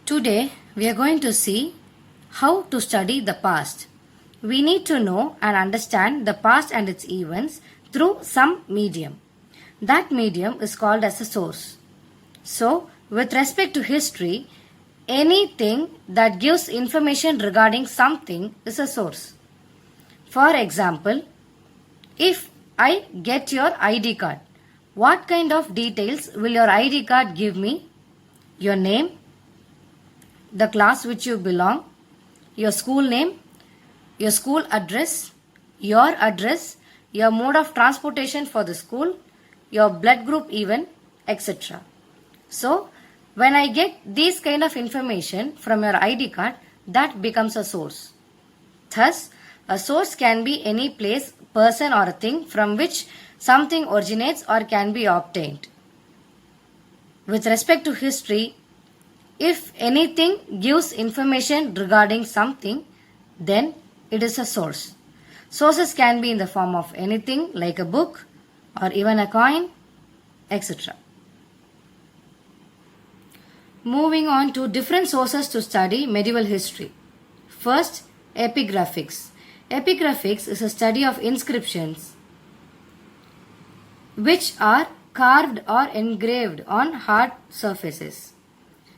Today we are going to see how to study the past. We need to know and understand the past and its events through some medium. That medium is called as a source. So, with respect to history, anything that gives information regarding something is a source. For example, if I get your ID card, what kind of details will your ID card give me? Your name, the class which you belong, your school name, your school address, your mode of transportation for the school, your blood group even, etc. So, when I get these kind of information from your ID card, that becomes a source. Thus, a source can be any place, person or a thing from which something originates or can be obtained. With respect to history, if anything gives information regarding something, then it is a source. Sources can be in the form of anything like a book or even a coin, etc. Moving on to different sources to study medieval history. First, epigraphics. Epigraphics is a study of inscriptions which are carved or engraved on hard surfaces.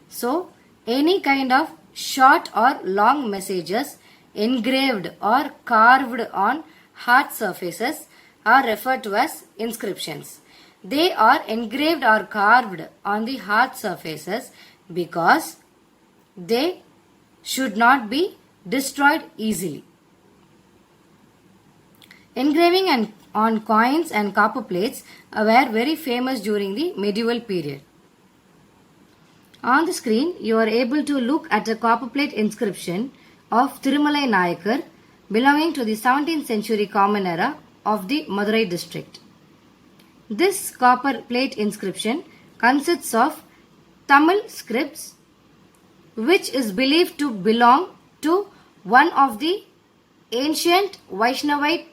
So, any kind of short or long messages engraved or carved on hard surfaces are referred to as inscriptions. They are engraved or carved on the hard surfaces because they should not be destroyed easily. Engraving on coins and copper plates were very famous during the medieval period. On the screen, you are able to look at a copper plate inscription of Thirumalai Nayakar belonging to the 17th century common era of the Madurai district. This copper plate inscription consists of Tamil scripts which is believed to belong to one of the ancient Vaishnavite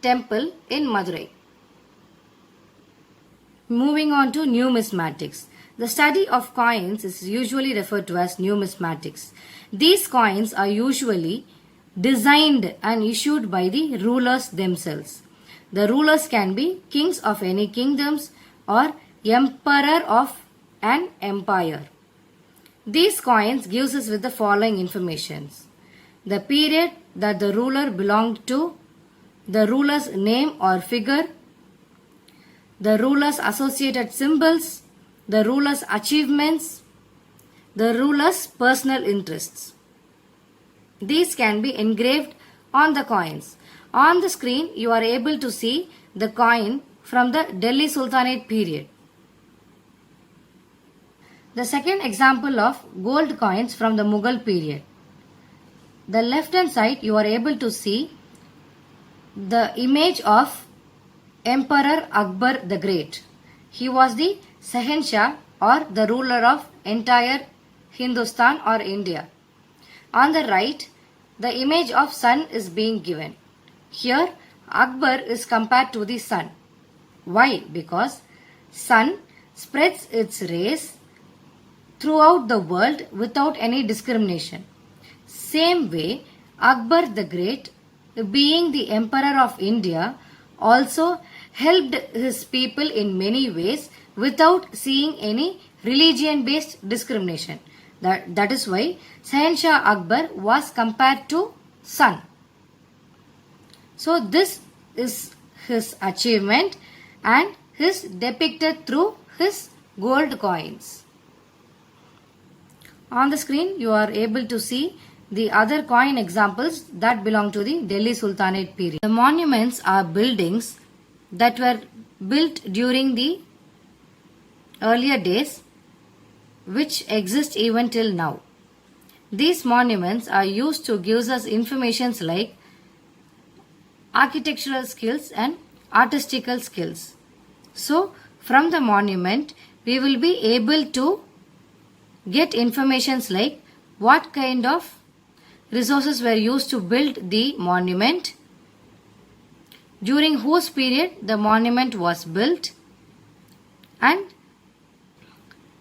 temple in Madurai. Moving on to numismatics. The study of coins is usually referred to as numismatics. These coins are usually designed and issued by the rulers themselves. The rulers can be kings of any kingdoms or emperor of an empire. These coins gives us with the following informations: the period that the ruler belonged to, the ruler's name or figure, the ruler's associated symbols, the ruler's achievements, the ruler's personal interests. These can be engraved on the coins. On the screen, you are able to see the coin from the Delhi Sultanate period. The second example of gold coins from the Mughal period. The left hand side, you are able to see the image of Emperor Akbar the Great. He was the Sahenshah or the ruler of entire Hindustan or India. On the right, the image of sun is being given. Here, Akbar is compared to the sun. Why? Because sun spreads its rays throughout the world without any discrimination. Same way, Akbar the Great, being the emperor of India, also helped his people in many ways without seeing any religion-based discrimination. That is why Sahenshah Akbar was compared to sun. So this is his achievement and is depicted through his gold coins. On the screen, you are able to see the other coin examples that belong to the Delhi Sultanate period. The monuments are buildings that were built during the earlier days which exist even till now. These monuments are used to give us informations like architectural skills and artistical skills. So, from the monument, we will be able to get informations like what kind of resources were used to build the monument, during whose period the monument was built, and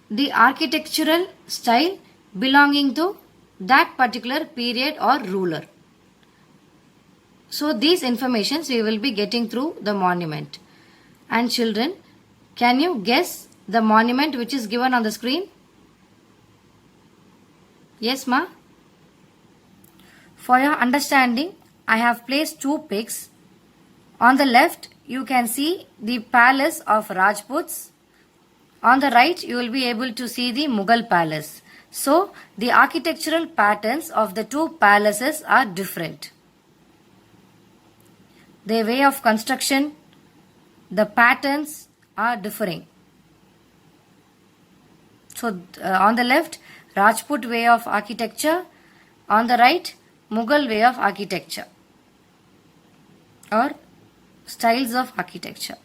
the architectural style belonging to that particular period or ruler. So these informations we will be getting through the monument. And children, can you guess the monument which is given on the screen? Yes, ma? For your understanding, I have placed two pics. On the left, you can see the palace of Rajputs. On the right, you will be able to see the Mughal palace. So, the architectural patterns of the two palaces are different. Their way of construction, the patterns are differing. So, on the left, Rajput way of architecture. On the right, Mughal way of architecture or styles of architecture.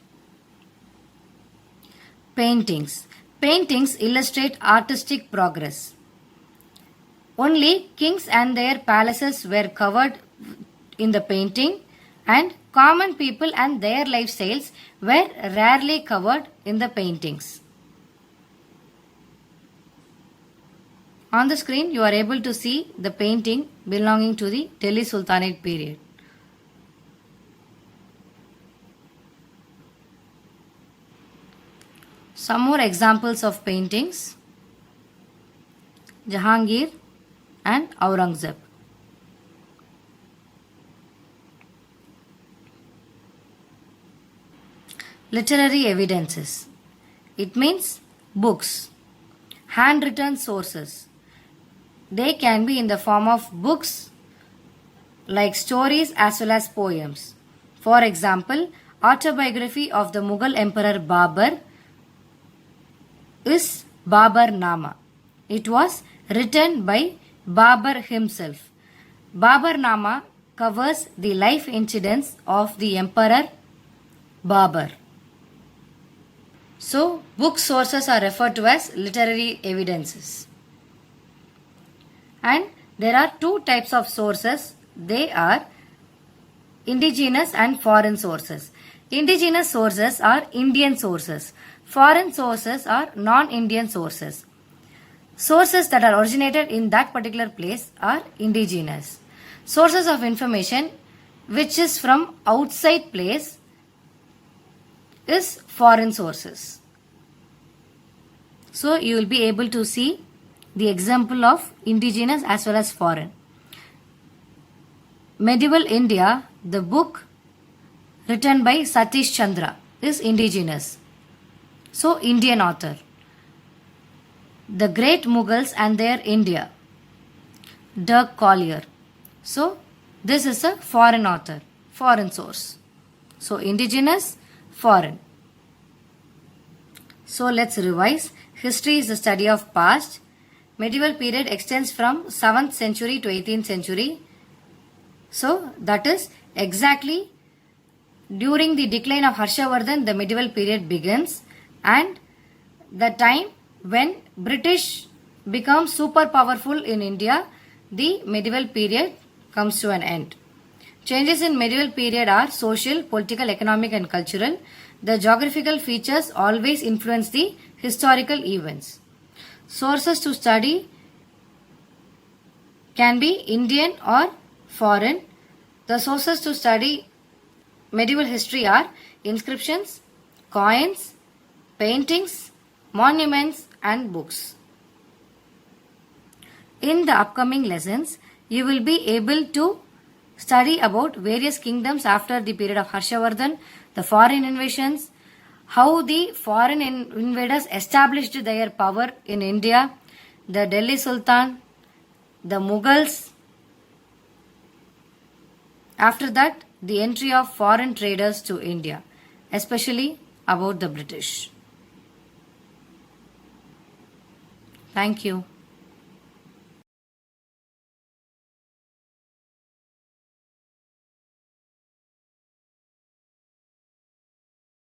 Paintings. Paintings illustrate artistic progress. Only kings and their palaces were covered in the painting, and common people and their lifestyles were rarely covered in the paintings. On the screen, you are able to see the painting belonging to the Delhi Sultanate period. Some more examples of paintings: Jahangir and Aurangzeb. Literary evidences. It means books, handwritten sources. They can be in the form of books like stories as well as poems. For example, autobiography of the Mughal Emperor Babur is Babar Nama. It was written by Babur himself. Babar Nama covers the life incidents of the Emperor Babur. So, book sources are referred to as literary evidences. And there are two types of sources. They are indigenous and foreign sources. Indigenous sources are Indian sources. Foreign sources are non-Indian sources. Sources that are originated in that particular place are indigenous. Sources of information which is from outside place is foreign sources. So you will be able to see the example of indigenous as well as foreign. Medieval India, the book written by Satish Chandra is indigenous. So Indian author. The Great Mughals and Their India, Dirk Collier. So this is a foreign author, foreign source. So indigenous, foreign. So let's revise. History is the study of past. Medieval period extends from 7th century to 18th century. So that is exactly during the decline of Harshavardhan, the medieval period begins, and the time when British becomes super powerful in India, the medieval period comes to an end. Changes in medieval period are social, political, economic and cultural. The geographical features always influence the historical events. Sources to study can be Indian or foreign. The sources to study medieval history are inscriptions, coins, paintings, monuments and books. In the upcoming lessons, you will be able to study about various kingdoms after the period of Harshavardhan, the foreign invasions, how the foreign invaders established their power in India, the Delhi Sultan, the Mughals. After that, the entry of foreign traders to India, especially about the British. Thank you.